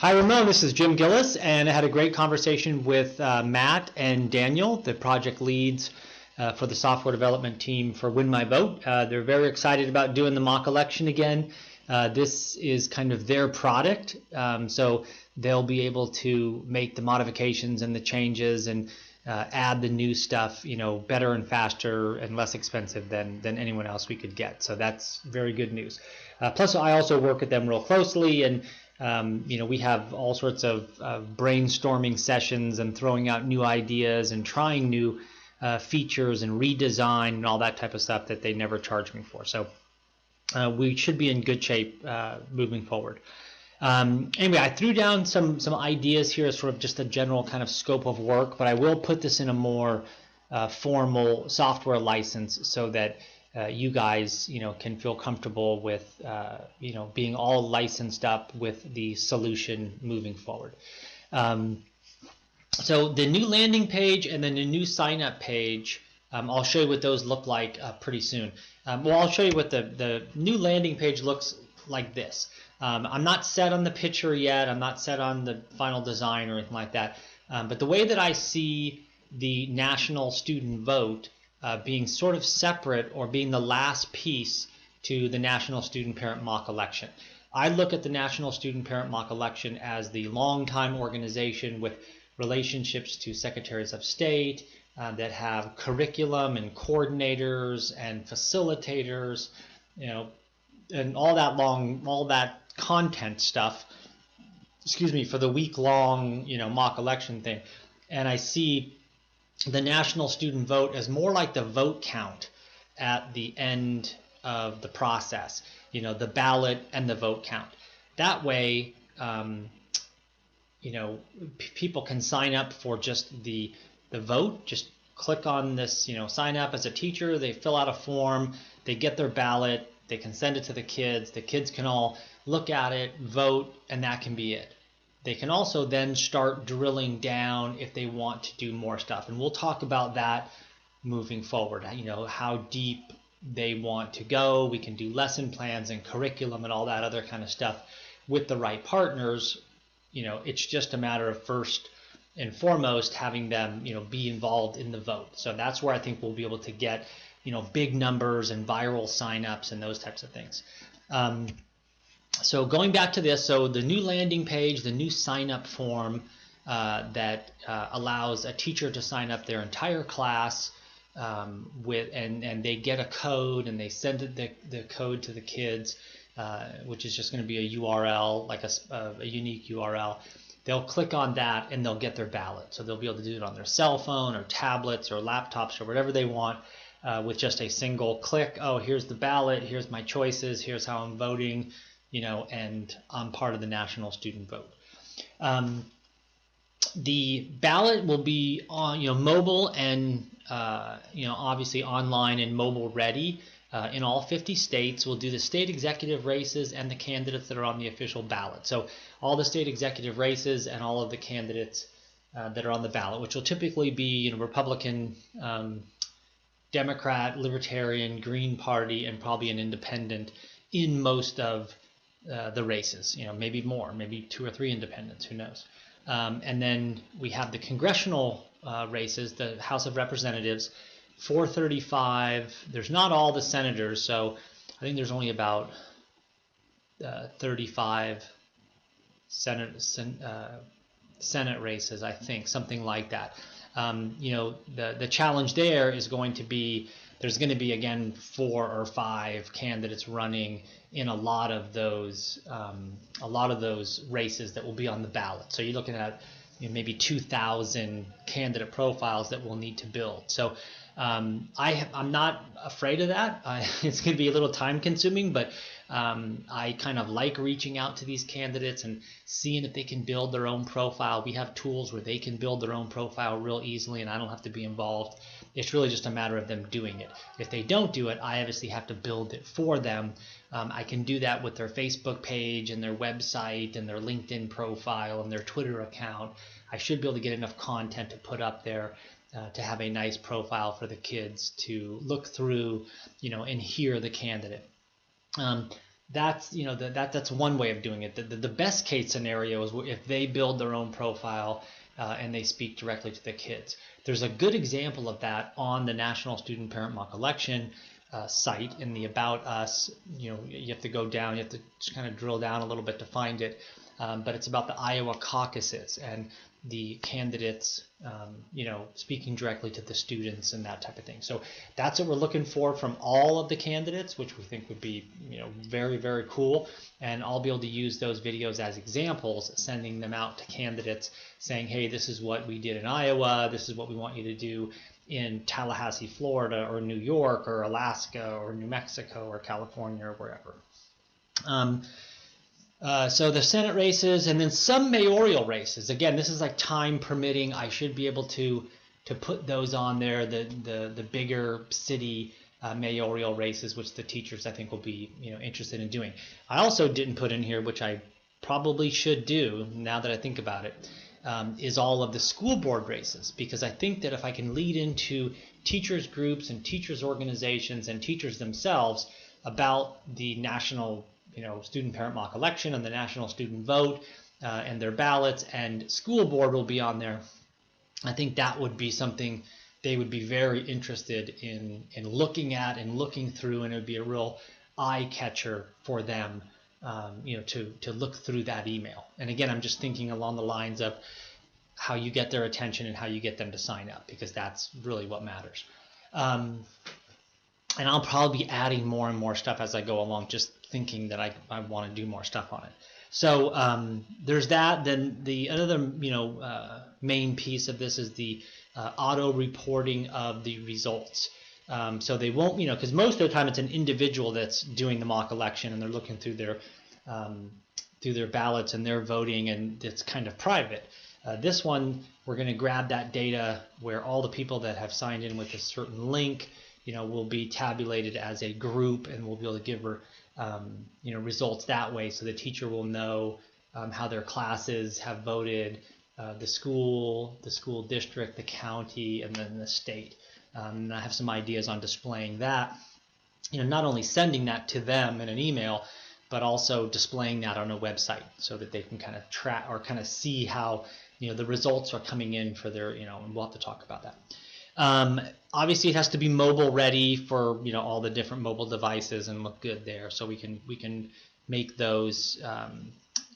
Hi, Ramon. This is Jim Gillis, and I had a great conversation with Matt and Daniel, the project leads for the software development team for Win My Vote. They're very excited about doing the mock election again. This is kind of their product, so they'll be able to make the modifications and the changes and add the new stuff, better and faster and less expensive than anyone else we could get. So that's very good news. Plus, I also work with them real closely, and we have all sorts of brainstorming sessions and throwing out new ideas and trying new features and redesign and all that type of stuff that they never charge me for. So we should be in good shape moving forward. Anyway, I threw down some ideas here as sort of just a general kind of scope of work, but I will put this in a more formal software license so that you guys, can feel comfortable with, being all licensed up with the solution moving forward. So the new landing page and then the new sign up page, I'll show you what those look like pretty soon. Well, I'll show you what the new landing page looks like this. I'm not set on the picture yet. I'm not set on the final design or anything like that. But the way that I see the national student vote being sort of separate or being the last piece to the National Student Parent Mock Election. I look at the National Student Parent Mock Election as the long-time organization with relationships to secretaries of state that have curriculum and coordinators and facilitators, and all that content stuff, for the week-long, mock election thing. And I see the national student vote as more like the vote count at the end of the process, the ballot and the vote count. That way, people can sign up for just the vote. Just click on this, sign up as a teacher. They fill out a form, they get their ballot, they can send it to the kids. The kids can all look at it, vote, and that can be it. They can also then start drilling down if they want to do more stuff. And we'll talk about that moving forward, how deep they want to go. We can do lesson plans and curriculum and all that other kind of stuff with the right partners. It's just a matter of first and foremost having them, be involved in the vote. So that's where I think we'll be able to get, big numbers and viral signups and those types of things. So going back to this, so the new landing page, the new sign-up form that allows a teacher to sign up their entire class and they get a code and they send the code to the kids, which is just going to be a URL, like a unique URL. They'll click on that and they'll get their ballot. So they'll be able to do it on their cell phone or tablets or laptops or whatever they want with just a single click. Oh, here's the ballot, here's my choices, here's how I'm voting. And I'm part of the national student vote. The ballot will be on, mobile and, obviously online and mobile ready in all 50 states. We'll do the state executive races and the candidates that are on the official ballot. So all the state executive races and all of the candidates that are on the ballot, which will typically be, Republican, Democrat, Libertarian, Green Party, and probably an independent in most of the races, maybe more, maybe 2 or 3 independents, who knows. And then we have the congressional races, the House of Representatives, 435. There's not all the senators, so I think there's only about 35 Senate races, I think, something like that. The challenge there is going to be, there's going to be, again, 4 or 5 candidates running in a lot of those races that will be on the ballot. So you're looking at maybe 2,000 candidate profiles that we'll need to build. So I'm not afraid of that. It's going to be a little time consuming, but I kind of like reaching out to these candidates and seeing if they can build their own profile. We have tools where they can build their own profile real easily and I don't have to be involved. It's really just a matter of them doing it. If they don't do it, I obviously have to build it for them. I can do that with their Facebook page and their website and their LinkedIn profile and their Twitter account. I should be able to get enough content to put up there to have a nice profile for the kids to look through, and hear the candidate. that's that's one way of doing it. The best case scenario is if they build their own profile and they speak directly to the kids. There's a good example of that on the National Student Parent Mock Election site in the About Us. You have to go down, you have to just kind of drill down a little bit to find it, but it's about the Iowa caucuses and the candidates, speaking directly to the students and that type of thing. So that's what we're looking for from all of the candidates, which we think would be, very, very cool. And I'll be able to use those videos as examples, sending them out to candidates saying, hey, this is what we did in Iowa. This is what we want you to do in Tallahassee, Florida, or New York, or Alaska, or New Mexico, or California, or wherever. So the Senate races, and then some mayoral races. Again, this is like time permitting. I should be able to put those on there. The bigger city mayoral races, which the teachers I think will be interested in doing. I also didn't put in here, which I probably should do now that I think about it, is all of the school board races, because I think that if I can lead into teachers groups and teachers organizations and teachers themselves about the national student parent mock election and the national student vote and their ballots, and school board will be on there, I think that would be something they would be very interested in looking at and looking through, and it would be a real eye catcher for them, to look through that email. And again, I'm just thinking along the lines of how you get their attention and how you get them to sign up, because that's really what matters. And I'll probably be adding more and more stuff as I go along, just thinking that I want to do more stuff on it. So there's that. Then the another main piece of this is the auto reporting of the results. So they won't, because most of the time it's an individual that's doing the mock election, and they're looking through their ballots and their voting, and it's kind of private. This one, we're going to grab that data where all the people that have signed in with a certain link, will be tabulated as a group, and we'll be able to give her, results that way, so the teacher will know how their classes have voted, the school district, the county, and then the state. And I have some ideas on displaying that, not only sending that to them in an email, but also displaying that on a website so that they can kind of track or kind of see how the results are coming in for their, and we'll have to talk about that. Obviously, it has to be mobile ready for all the different mobile devices and look good there, so we can make those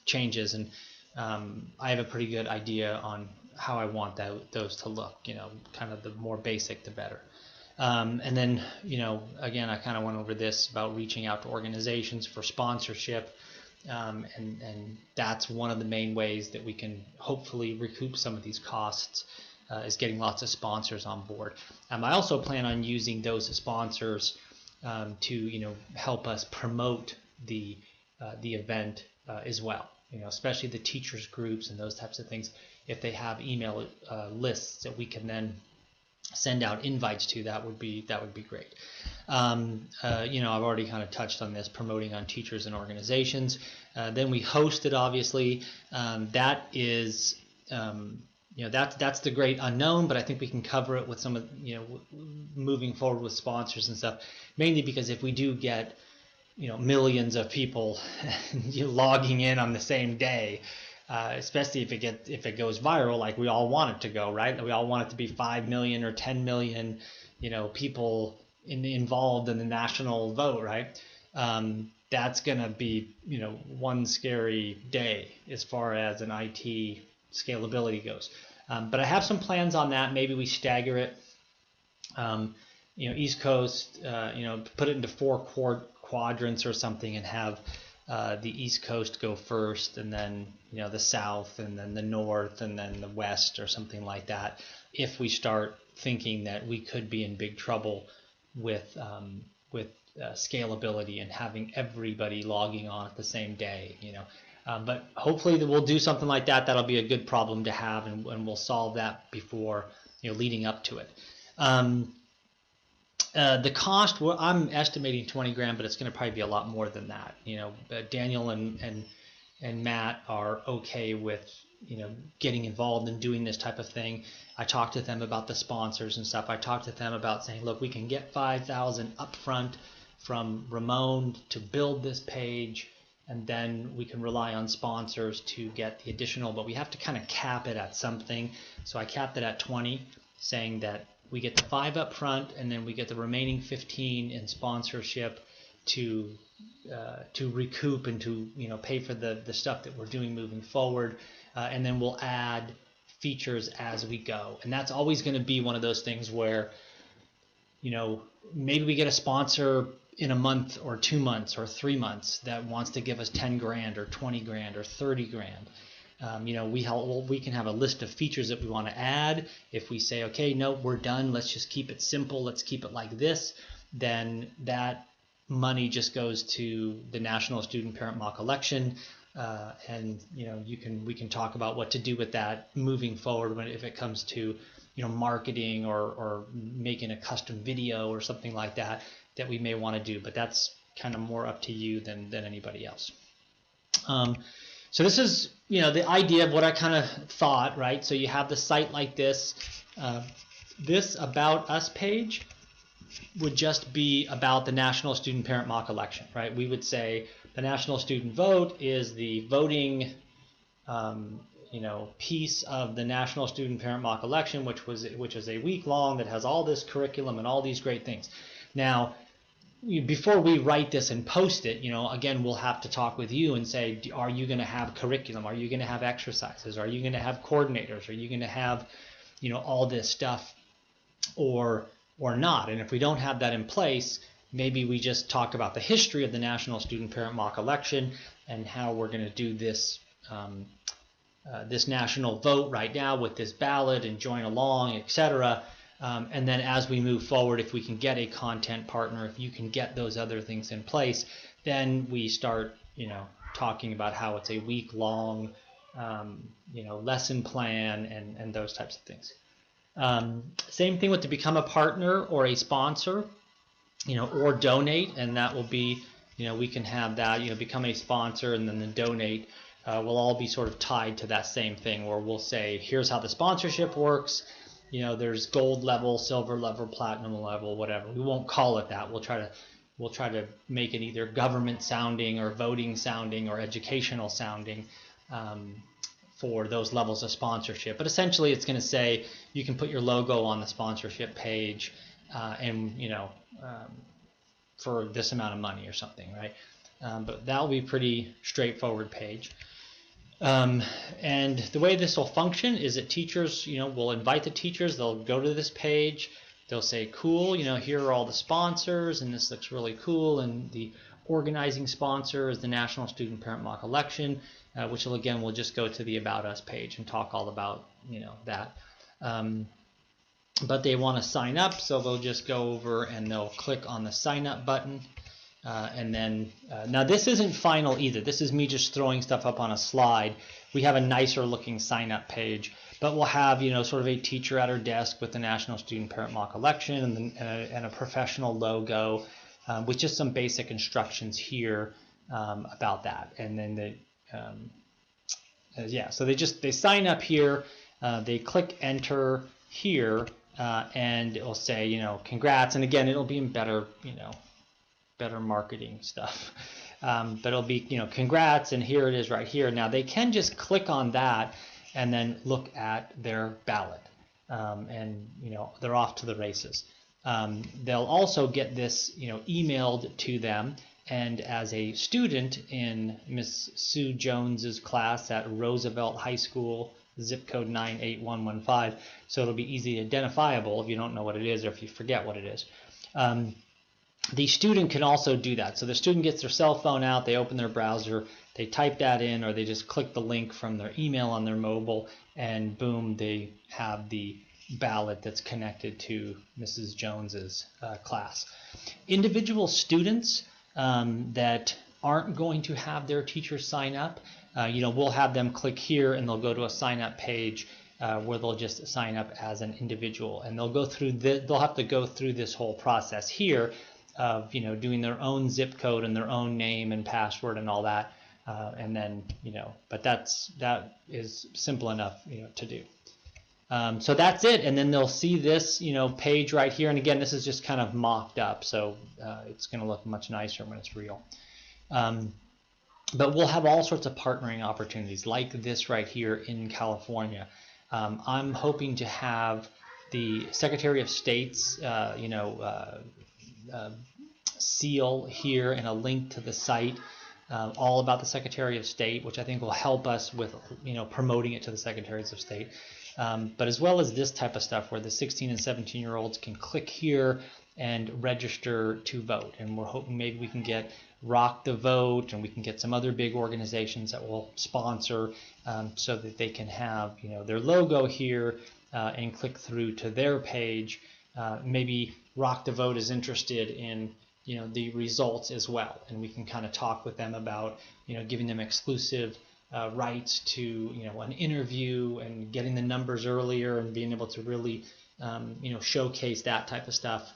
changes. And I have a pretty good idea on how I want those to look. Kind of the more basic, the better. And then again, I kind of went over this about reaching out to organizations for sponsorship, and that's one of the main ways that we can hopefully recoup some of these costs. Is getting lots of sponsors on board. I also plan on using those sponsors to help us promote the event as well. Especially the teachers groups and those types of things. If they have email lists that we can then send out invites to, that would be great. I've already kind of touched on this, promoting on teachers and organizations. Then we hosted, obviously. That is. That's the great unknown, but I think we can cover it with some of, moving forward with sponsors and stuff, mainly because if we do get, millions of people logging in on the same day, especially if it goes viral, like we all want it to go, right? We all want it to be 5 million or 10 million, people involved in the national vote, right? That's going to be, one scary day as far as an IT scalability goes. But I have some plans on that. Maybe we stagger it. East Coast, put it into 4 quadrants or something, and have the East Coast go first, and then the South, and then the North, and then the West, or something like that. If we start thinking that we could be in big trouble with scalability and having everybody logging on at the same day, but hopefully we'll do something like that. That'll be a good problem to have, and we'll solve that before, leading up to it. The cost, well, I'm estimating 20 grand, but it's going to probably be a lot more than that. Daniel and Matt are okay with, getting involved in doing this type of thing. I talked to them about the sponsors and stuff. I talked to them about saying, look, we can get $5,000 upfront from Ramon to build this page, and then we can rely on sponsors to get the additional, but we have to kind of cap it at something. So I capped it at 20, saying that we get the 5 up front, and then we get the remaining 15 in sponsorship to recoup and to pay for the stuff that we're doing moving forward, and then we'll add features as we go. And that's always going to be one of those things where maybe we get a sponsor in a month or 2 months or 3 months that wants to give us 10 grand or 20 grand or 30 grand. We can have a list of features that we want to add. If we say, okay, no, we're done, let's just keep it simple, let's keep it like this, then that money just goes to the National Student Parent Mock Election, and we can talk about what to do with that moving forward if it comes to marketing or making a custom video or something like that we may want to do, but that's kind of more up to you than anybody else. So this is the idea of what I kind of thought, right? So you have the site like this. This About Us page would just be about the National Student Parent Mock Election, right? We would say the National Student Vote is the voting piece of the National Student Parent Mock Election, which is a week long that has all this curriculum and all these great things. Now, before we write this and post it, again, we'll have to talk with you and say, are you going to have curriculum? Are you going to have exercises? Are you going to have coordinators? Are you going to have, all this stuff or not? And if we don't have that in place, maybe we just talk about the history of the National Student Parent Mock Election and how we're going to do this this national vote right now with this ballot and join along, etc. And then as we move forward, if we can get a content partner, if you can get those other things in place, then we start, talking about how it's a week-long, lesson plan and those types of things. Same thing with to become a partner or a sponsor, or donate, and that will be, we can have that, become a sponsor, and then the donate will all be sort of tied to that same thing, where we'll say, here's how the sponsorship works. There's gold level, silver level, platinum level, whatever. We won't call it that. We'll try to make it either government sounding or voting sounding or educational sounding for those levels of sponsorship. But essentially, it's going to say you can put your logo on the sponsorship page, and for this amount of money or something, right? But that'll be a pretty straightforward page. And the way this will function is that teachers, will invite the teachers. They'll go to this page. They'll say, cool, here are all the sponsors, and this looks really cool. And the organizing sponsor is the National Student Parent Mock Election, which will, again, we'll just go to the About Us page and talk all about, that. But they want to sign up, so they'll just go over and they'll click on the sign up button. And then, now this isn't final either. This is me just throwing stuff up on a slide. We have a nicer looking sign up page, but we'll have, sort of a teacher at her desk with the National Student Parent Mock Election and a professional logo, with just some basic instructions here about that. And then so they sign up here, they click enter here, and it'll say, congrats. And again, it'll be in better marketing stuff, but it'll be congrats, and here it is right here. Now they can just click on that and then look at their ballot, and they're off to the races. They'll also get this emailed to them, and as a student in Miss Sue Jones's class at Roosevelt High School, zip code 98115, so it'll be easily identifiable if you don't know what it is or if you forget what it is. The student can also do that. So the student gets their cell phone out, they open their browser, they type that in, or they just click the link from their email on their mobile, and boom, they have the ballot that's connected to Mrs. Jones's class. Individual students that aren't going to have their teacher sign up, we'll have them click here and they'll go to a sign up page where they'll just sign up as an individual, and they'll have to go through this whole process here of doing their own zip code and their own name and password and all that, and then but that is simple enough to do. So that's it, and then they'll see this, page right here. And again, this is just kind of mocked up, so it's going to look much nicer when it's real. But we'll have all sorts of partnering opportunities like this right here in California. I'm hoping to have the Secretary of State's, seal here and a link to the site all about the Secretary of State, which I think will help us with promoting it to the Secretaries of State. But as well as this type of stuff where the 16 and 17-year-olds can click here and register to vote. And we're hoping maybe we can get Rock the Vote, and we can get some other big organizations that will sponsor so that they can have their logo here and click through to their page. Maybe Rock the Vote is interested in the results as well, and we can kind of talk with them about giving them exclusive rights to an interview and getting the numbers earlier and being able to really showcase that type of stuff.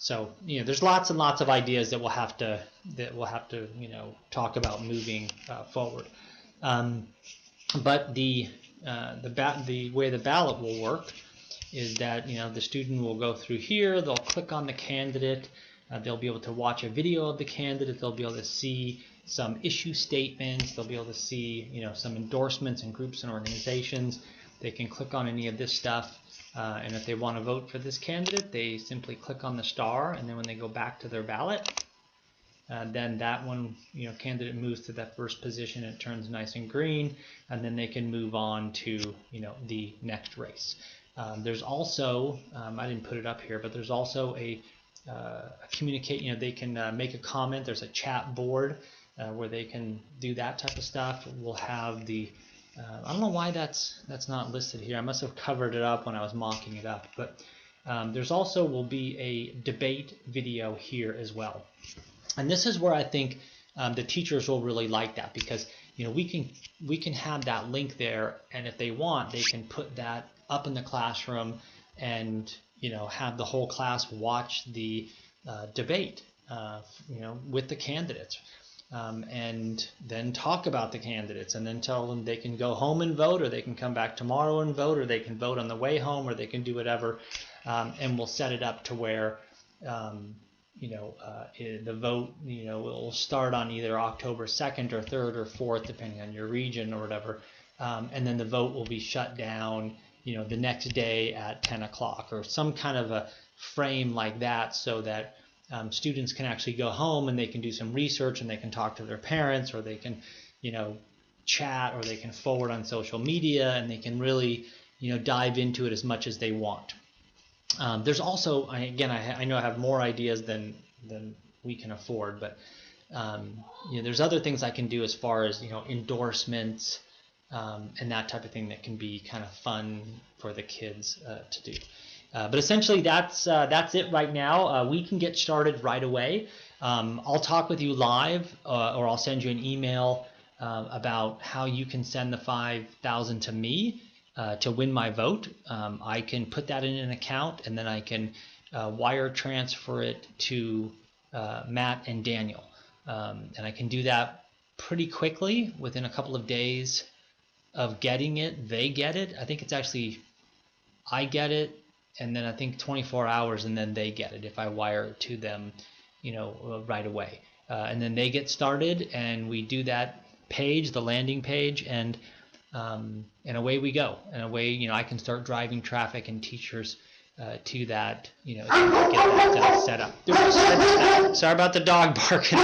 So there's lots and lots of ideas that we'll have to talk about moving forward. But the way the ballot will work is that the student will go through here. They'll click on the candidate. They'll be able to watch a video of the candidate. They'll be able to see some issue statements. They'll be able to see some endorsements and groups and organizations. They can click on any of this stuff. And if they want to vote for this candidate, they simply click on the star, and then when they go back to their ballot, then that one, candidate moves to that first position. It turns nice and green, and then they can move on to, the next race. There's also, I didn't put it up here, but there's also a communicate. They can make a comment. There's a chat board where they can do that type of stuff. We'll have the I don't know why that's not listed here. I must have covered it up when I was mocking it up. But there's also will be a debate video here as well. And this is where I think the teachers will really like that, because we can have that link there, and if they want, they can put that up in the classroom and have the whole class watch the debate with the candidates. And then talk about the candidates, and then tell them they can go home and vote, or they can come back tomorrow and vote, or they can vote on the way home, or they can do whatever. And we'll set it up to where the vote will start on either October 2nd or 3rd or 4th, depending on your region or whatever. And then the vote will be shut down the next day at 10 o'clock or some kind of a frame like that, so that students can actually go home and they can do some research, and they can talk to their parents, or they can chat, or they can forward on social media, and they can really dive into it as much as they want. There's also, again, I know I have more ideas than we can afford, but there's other things I can do as far as endorsements and that type of thing that can be kind of fun for the kids to do. But essentially, that's it right now. We can get started right away. I'll talk with you live, or I'll send you an email about how you can send the $5,000 to me to win my vote. I can put that in an account, and then I can wire transfer it to Matt and Daniel. And I can do that pretty quickly, within a couple of days of getting it. They get it. I think it's actually, I get it, and then I think 24 hours, and then they get it if I wire it to them, right away. And then they get started, and we do that page, the landing page, and away we go. And away, I can start driving traffic and teachers to that, to get that set up. Sorry about the dog barking.